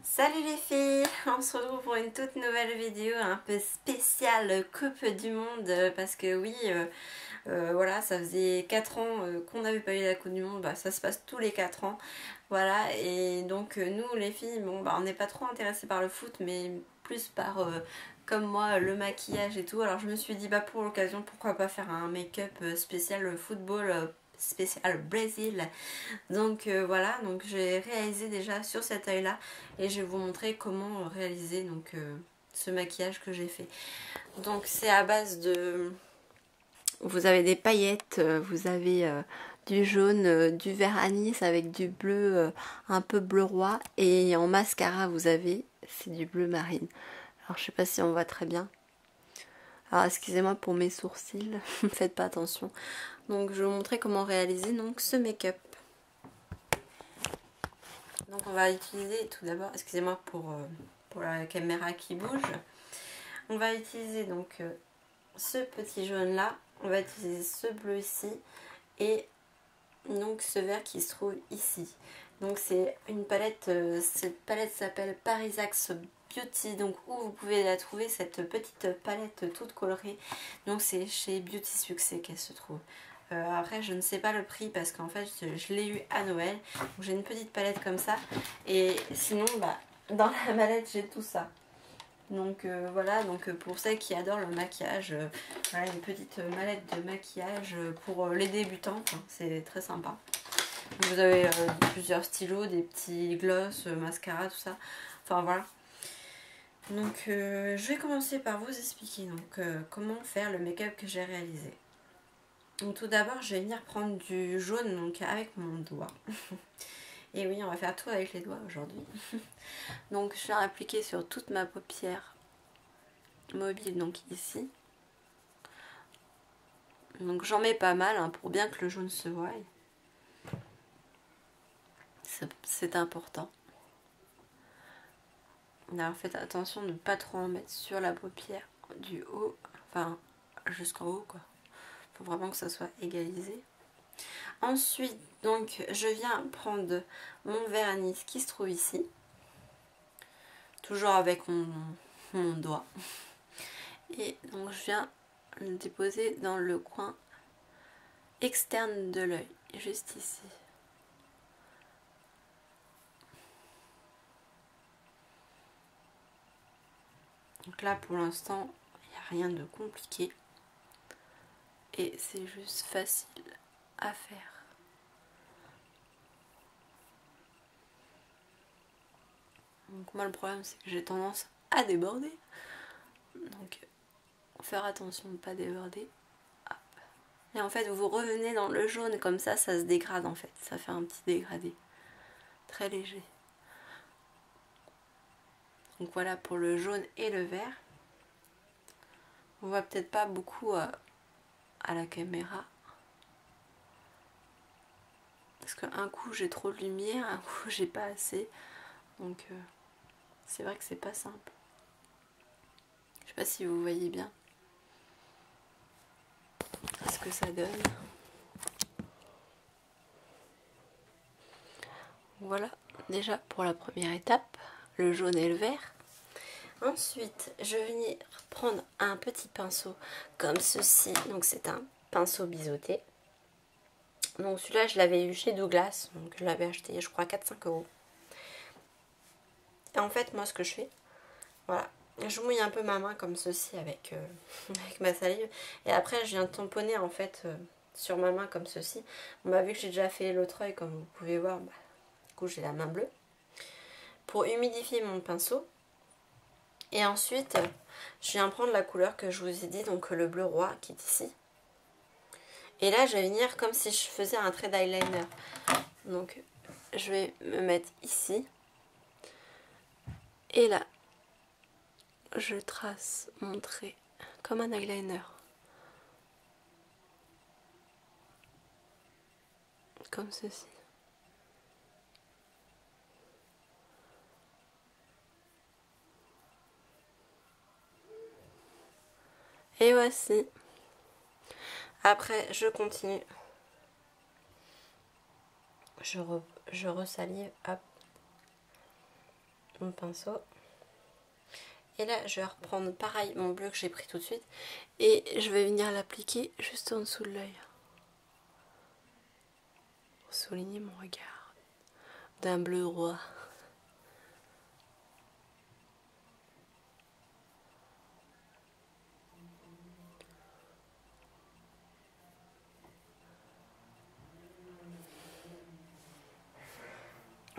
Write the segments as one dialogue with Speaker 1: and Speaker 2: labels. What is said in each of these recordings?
Speaker 1: Salut les filles, on se retrouve pour une toute nouvelle vidéo un peu spéciale Coupe du Monde parce que oui, voilà, ça faisait 4 ans qu'on n'avait pas eu la Coupe du Monde, bah, ça se passe tous les 4 ans, voilà, et donc nous les filles, bon, bah, on n'est pas trop intéressés par le foot mais plus par, comme moi, le maquillage et tout, alors je me suis dit, bah pour l'occasion, pourquoi pas faire un make-up spécial football, spécial Brésil. Donc voilà, donc j'ai réalisé déjà sur cet œil là et je vais vous montrer comment réaliser donc ce maquillage que j'ai fait. Donc c'est à base de, vous avez des paillettes, vous avez du jaune, du vert anis avec du bleu, un peu bleu roi, et en mascara vous avez, c'est du bleu marine. Alors je sais pas si on voit très bien. Alors excusez-moi pour mes sourcils, faites pas attention. Donc je vais vous montrer comment réaliser donc ce make-up. Donc on va utiliser tout d'abord, excusez-moi pour la caméra qui bouge, on va utiliser donc ce petit jaune là, on va utiliser ce bleu ici et donc ce vert qui se trouve ici. Donc c'est une palette, cette palette s'appelle Parisax Beauty, donc où vous pouvez la trouver, cette petite palette toute colorée. Donc c'est chez Beauty Succès qu'elle se trouve. Après je ne sais pas le prix parce qu'en fait je l'ai eu à Noël. J'ai une petite palette comme ça et sinon bah, dans la mallette j'ai tout ça. Donc voilà, donc pour celles qui adorent le maquillage, voilà une petite mallette de maquillage pour les débutants, hein, c'est très sympa. Vous avez plusieurs stylos, des petits gloss, mascara, tout ça. Enfin voilà. Donc je vais commencer par vous expliquer donc, comment faire le make-up que j'ai réalisé. Donc tout d'abord je vais venir prendre du jaune donc avec mon doigt. Et oui, on va faire tout avec les doigts aujourd'hui. Donc je viens appliquer sur toute ma paupière mobile, donc ici. Donc j'en mets pas mal hein, pour bien que le jaune se voie. C'est important. Alors faites attention de ne pas trop en mettre sur la paupière du haut, enfin jusqu'en haut quoi. Faut vraiment que ça soit égalisé. Ensuite donc je viens prendre mon vernis qui se trouve ici. Toujours avec mon doigt. Et donc je viens le déposer dans le coin externe de l'œil, juste ici. Donc là pour l'instant il n'y a rien de compliqué et c'est juste facile à faire. Donc moi le problème c'est que j'ai tendance à déborder, donc faire attention de ne pas déborder. Hop. Et en fait vous revenez dans le jaune comme ça se dégrade en fait, ça fait un petit dégradé très léger. Donc voilà pour le jaune et le vert. On voit peut-être pas beaucoup à la caméra. Parce qu'un coup j'ai trop de lumière, un coup j'ai pas assez. Donc c'est vrai que c'est pas simple. Je sais pas si vous voyez bien ce que ça donne. Voilà déjà pour la première étape, le jaune et le vert. Ensuite, je vais venir prendre un petit pinceau comme ceci. Donc c'est un pinceau biseauté. Donc celui-là, je l'avais eu chez Douglas. Donc je l'avais acheté, je crois, 4-5 €. Et en fait, moi, ce que je fais, voilà, je mouille un peu ma main comme ceci avec, avec ma salive. Et après, je viens tamponner en fait sur ma main comme ceci. On m'a vu que j'ai déjà fait l'autre œil, comme vous pouvez voir. Bah, du coup, j'ai la main bleue. Pour humidifier mon pinceau. Et ensuite, je viens prendre la couleur que je vous ai dit, donc le bleu roi qui est ici. Et là, je vais venir comme si je faisais un trait d'eyeliner. Donc, je vais me mettre ici. Et là, je trace mon trait comme un eyeliner. Comme ceci. Et voici. Après, je continue. Je resalive. Hop. mon pinceau. Et là, je vais reprendre pareil mon bleu que j'ai pris tout de suite. Et je vais venir l'appliquer juste en dessous de l'œil. Pour souligner mon regard d'un bleu roi.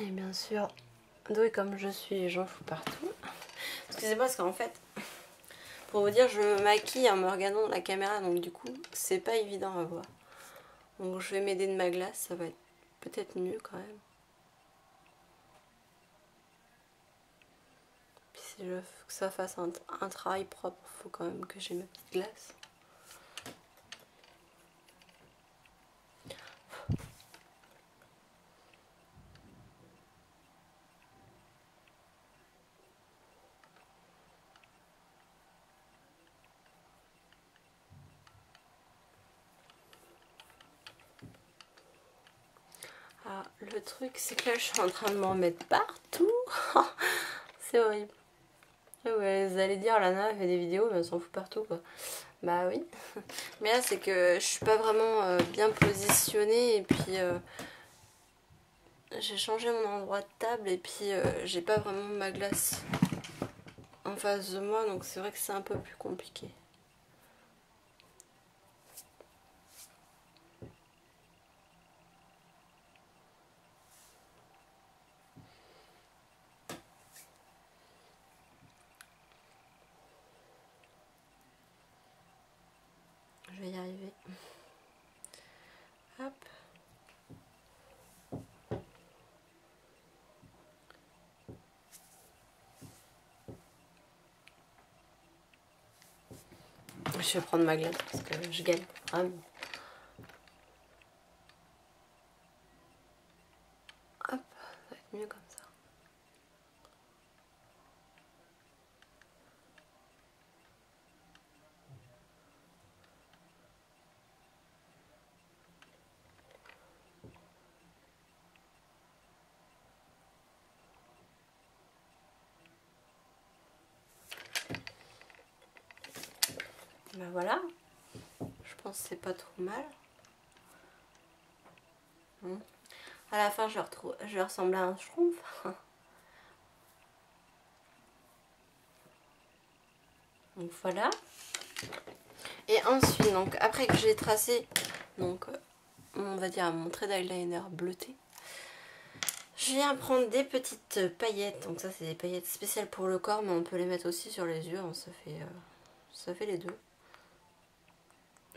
Speaker 1: Et bien sûr, douée comme je suis, j'en fous partout. Excusez-moi parce qu'en fait, pour vous dire, je me maquille en me regardant dans la caméra, donc du coup, c'est pas évident à voir. Donc je vais m'aider de ma glace, ça va être peut-être mieux quand même. Puis si je veux que ça fasse un travail propre, il faut quand même que j'ai ma petite glace. Ah, le truc, c'est que là, je suis en train de m'en mettre partout. C'est horrible. Ouais, vous allez dire, Lana elle fait des vidéos, mais elle s'en fout partout, quoi. Bah oui. Mais là, c'est que je suis pas vraiment bien positionnée. Et puis, j'ai changé mon endroit de table. Et puis, j'ai pas vraiment ma glace en face de moi. Donc, c'est vrai que c'est un peu plus compliqué. Je vais y arriver. Hop. Je vais prendre ma glace parce que je gagne vraiment. Hop, ça va être mieux comme ça. Ben voilà. Je pense que c'est pas trop mal. À la fin, je vais ressembler à un schtroumpf. Donc voilà. Et ensuite, donc après que j'ai tracé, donc on va dire mon trait d'eyeliner bleuté, je viens prendre des petites paillettes. Donc ça, c'est des paillettes spéciales pour le corps, mais on peut les mettre aussi sur les yeux. Hein, ça fait les deux.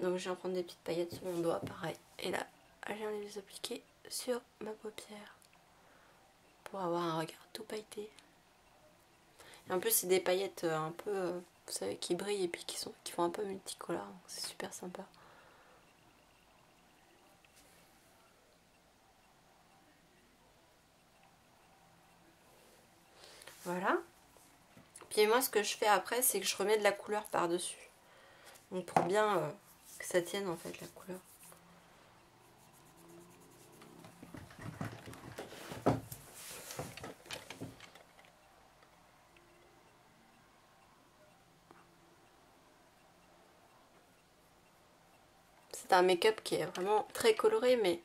Speaker 1: Donc je viens prendre des petites paillettes sur mon doigt, pareil. Et là, je viens les appliquer sur ma paupière pour avoir un regard tout pailleté. Et en plus, c'est des paillettes un peu, vous savez, qui brillent et puis qui font un peu multicolores. C'est super sympa. Voilà. Puis moi, ce que je fais après, c'est que je remets de la couleur par-dessus. Donc pour bien que ça tienne en fait la couleur. C'est un make-up qui est vraiment très coloré, mais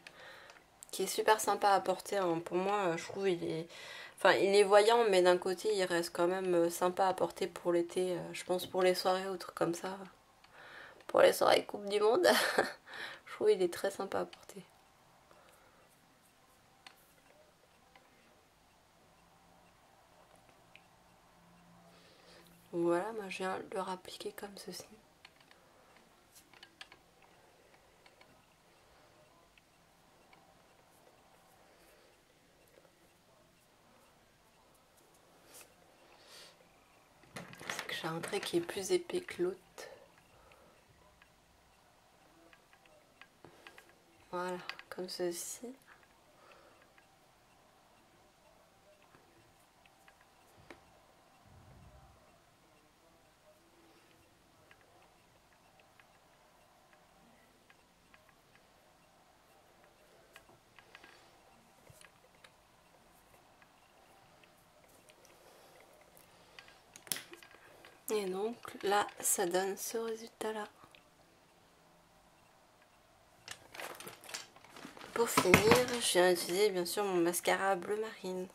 Speaker 1: qui est super sympa à porter. Hein. Pour moi, je trouve il est voyant, mais d'un côté, il reste quand même sympa à porter pour l'été. Je pense pour les soirées ou trucs comme ça. Pour les soirées Coupe du Monde. Je trouve il est très sympa à porter. Donc voilà, moi je viens le rappliquer comme ceci. C'est que j'ai un trait qui est plus épais que l'autre. Voilà, comme ceci. Et donc là, ça donne ce résultat-là. Pour finir, je viens d'utiliser bien sûr mon mascara bleu marine.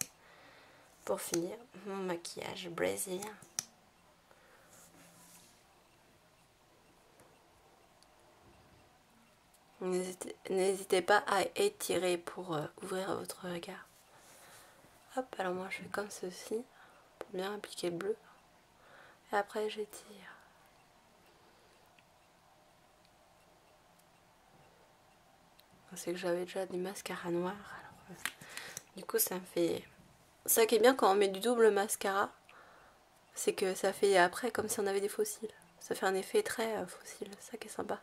Speaker 1: Pour finir, mon maquillage brésilien. N'hésitez pas à étirer pour ouvrir votre regard. Hop, alors moi je fais comme ceci, pour bien appliquer le bleu. Et après j'étire. C'est que j'avais déjà du mascara noir. Alors, du coup ça me fait... Ça qui est bien quand on met du double mascara, c'est que ça fait après comme si on avait des fossiles. Ça fait un effet très fossile, ça qui est sympa.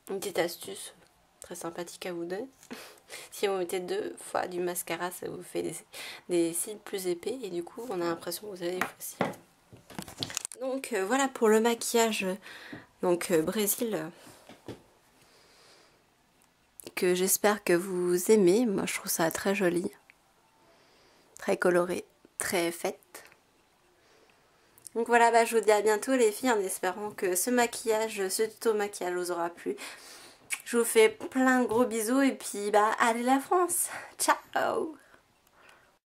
Speaker 1: Une petite astuce très sympathique à vous donner. Si vous mettez 2 fois du mascara, ça vous fait des cils plus épais et du coup on a l'impression que vous avez des fossiles. Donc voilà pour le maquillage donc Brésil que j'espère que vous aimez. Moi je trouve ça très joli, très coloré, très fête. Donc voilà, bah, je vous dis à bientôt les filles, en espérant que ce maquillage, ce tuto maquillage vous aura plu. Je vous fais plein de gros bisous et puis bah allez la France. Ciao.